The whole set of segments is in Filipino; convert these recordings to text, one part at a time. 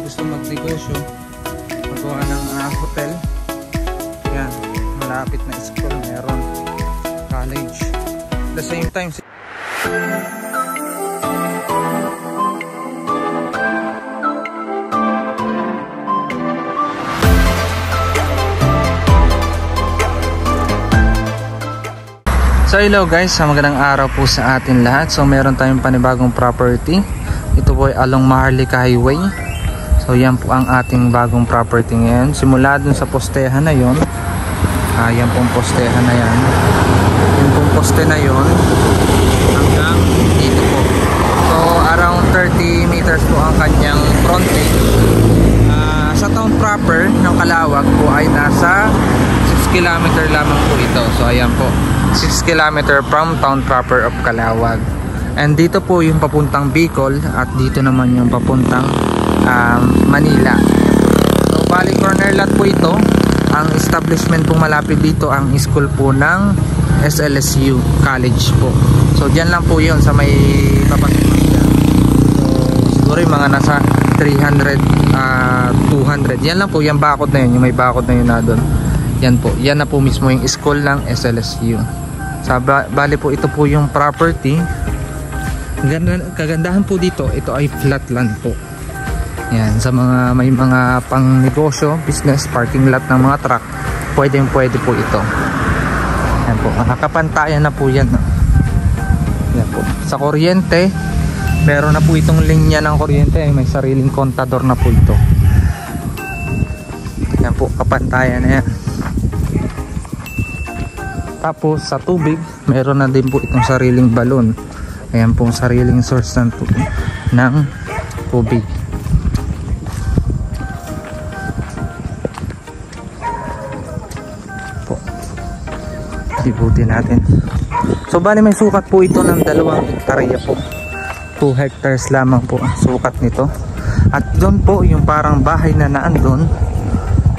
gusto magnegosyo, magawa ng hotel, yan, malapit na school, meron college. At the same time, so hello guys, magandang araw po sa atin lahat. So meron tayong panibagong property. Ito po ay along Maharlika Highway. So yan po ang ating bagong property ngayon. Simula dun sa postehan na yon, yan pong postehan na yan, yung pong poste na yon hanggang dito po. So around 30 meters po ang kanyang frontage. Sa town proper ng Calauag po ay nasa 6 km lamang po ito. So ayan po, 6 km from town proper of Calauag. And dito po yung papuntang Bicol at dito naman yung papuntang Manila. So bali corner lot po ito. Ang establishment po malapit dito ang school po ng SLSU College po. So diyan lang po yun sa may papasok Manila. So siguro yung mga nasa 300 200. Yan lang po, yung bakod na yun, yung may bakod na yun na doon. Yan po, yan na po mismo yung school ng SLSU. So bali po ito po yung property. Kagandahan po dito, ito ay flat land po. Yan, sa mga may mga pang negosyo, business, parking lot ng mga truck, pwede po ito. Yan po, nakapantayan na po yan. Yan po, sa kuryente, meron na po itong linya ng kuryente, may sariling kontador na po ito. Yan po, kapantayan na yan. Tapos sa tubig, meron na din po itong sariling balon. Ayan po, sariling source ng tubig. Po, ibutin natin. So bali may sukat po ito ng 2 hektarya po. 2 hectares lamang po ang sukat nito. At doon po yung parang bahay na naandun,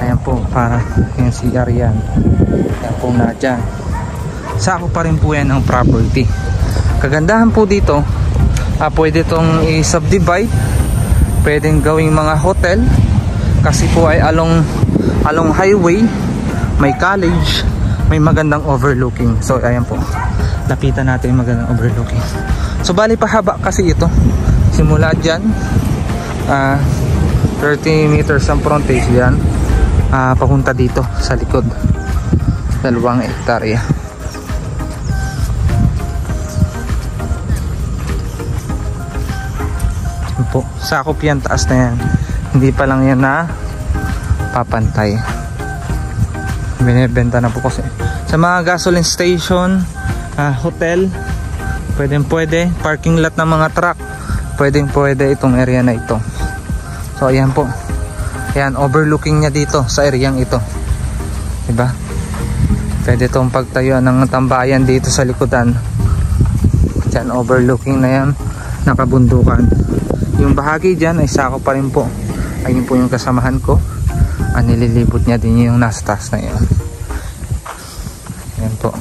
ayan po, para yung CR yan. Ayan po na dyan. Sako pa rin po yan ang property. Kagandahan po dito, pwede itong i-subdivide, pwedeng gawing mga hotel, kasi po ay along highway, may college, may magandang overlooking. So ayan po, lapitan natin yung magandang overlooking. So bali pahaba kasi ito, simula dyan 30 meters ang frontage yan, papunta dito sa likod, 2 hektarya po. Sakop yan, taas na yan, hindi pa lang yan na papantay. Binibenta na po kasi sa mga gasoline station, hotel, pwede, parking lot ng mga truck, pwede itong area na ito. So ayan po, ayan, overlooking niya dito sa areang ito, diba? Pwede itong pagtayuan ng tambayan dito sa likodan. Diyan, overlooking na yan, nakabundukan. Yung bahagi dyan ay sako pa rin po. Ayun po yung kasamahan ko, nililibot niya din yung nasa taas na yun. Ayan po.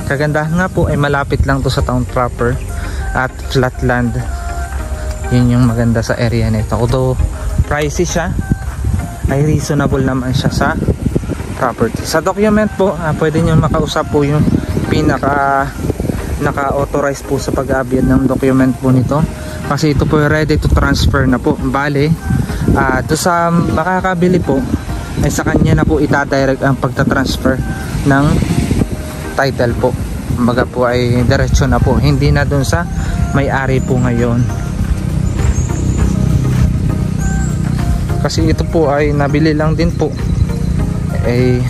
Kagandahan nga po ay malapit lang to sa town proper at flat land. Yun yung maganda sa area nito. Although pricey siya, ay reasonable naman siya sa property. Sa document po, pwede nyo makausap po yung naka-authorize po sa pag-aabiyad ng document po nito, kasi ito po ready to transfer na po. Bale, to sa makakabili po ay sa kanya na po itadirect ang pagta-transfer ng title po. Kumbaga po ay diretso na po, hindi na dun sa may-ari po ngayon. Kasi ito po ay nabili lang din po, ay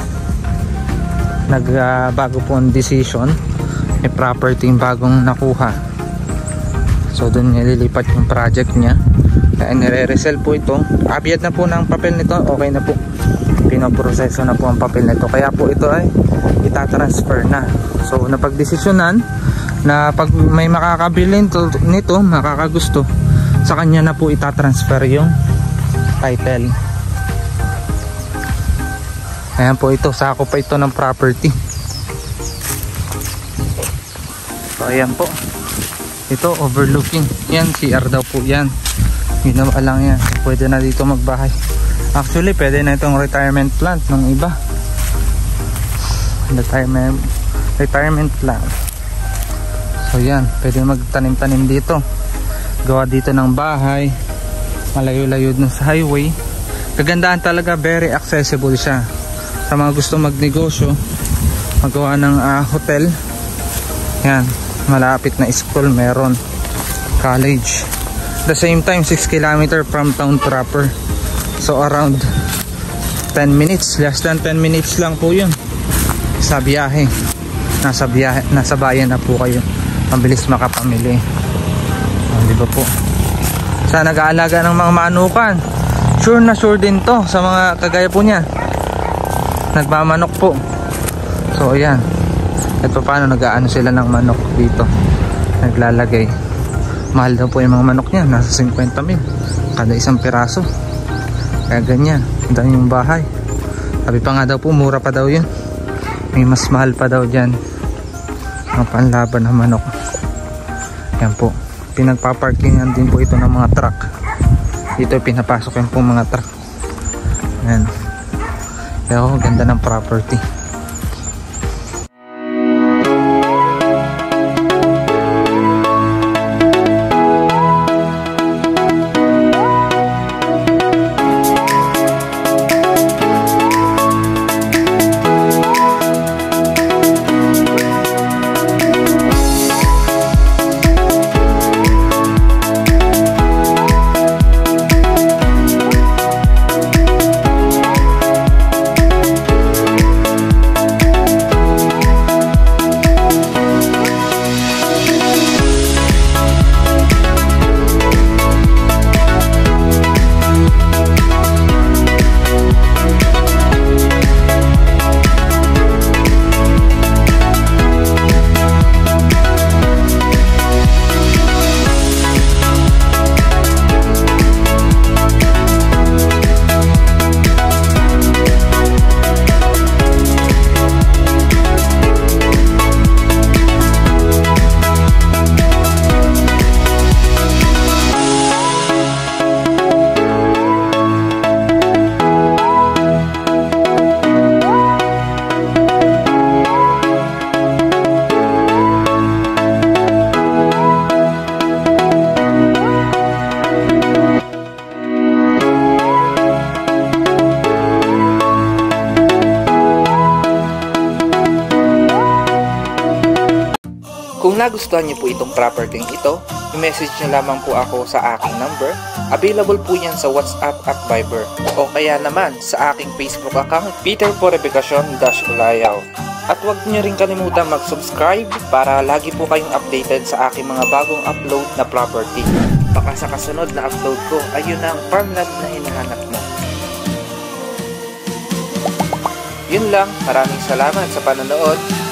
nagbago po ang decision, may property yung bagong nakuha. So dun nililipat yung project niya, kaya nire-resell po ito. Abiyad na po ng papel nito, okay na po, pinoproseso na po ang papel nito, kaya po ito ay itatransfer na. So napagdesisyonan na pag may makakabili nito, makakagusto, sa kanya na po itatransfer yung title. Ayan po, ito sako pa ito ng property. So ayan po, Ito overlooking. Yan, CR daw po yan. Ginawa lang yan. Pwede na dito magbahay. Actually, pwede na itong retirement plant ng iba. Retirement plant. So yan, pwede magtanim-tanim dito. Gawa dito ng bahay. Malayo-layo dun sa highway. Kagandahan talaga, very accessible siya. Sa mga gusto magnegosyo, magawa ng hotel. Yan, malapit na school meron, college. The same time 6 km from town proper, so around 10 minutes, less than 10 minutes lang po yun sa biyahe. Nasa bayan na po kayo, mabilis makapamili. Di ba po, sa nag-aalaga ng mga manukan, sure na sure din to sa mga kagaya po niya, nagmamanok po. So ayan, at paano nag-aano sila ng manok dito, naglalagay. Mahal daw po yung mga manok niya, nasa 50,000 kada isang piraso. Kaya ganyan, dami yung bahay. Sabi pa nga daw po, mura pa daw yun. May mas mahal pa daw dyan, mga panlaban ng manok. Yan po, pinagpaparkingan din po ito ng mga truck. Dito pinapasok yung po mga truck. Yan. Kaya ganda ng property. Kung nagustuhan niyo po itong property ito, i-message niyo lamang po ako sa aking number. Available po yan sa WhatsApp at Viber. O kaya naman sa aking Facebook account, Peter Purificacion-Ulayaw. At huwag niyo rin kalimutan mag-subscribe para lagi po kayong updated sa aking mga bagong upload na property. Baka sa kasunod na upload ko, ayun na ang farmland na hinahanap mo. Yun lang, maraming salamat sa panonood.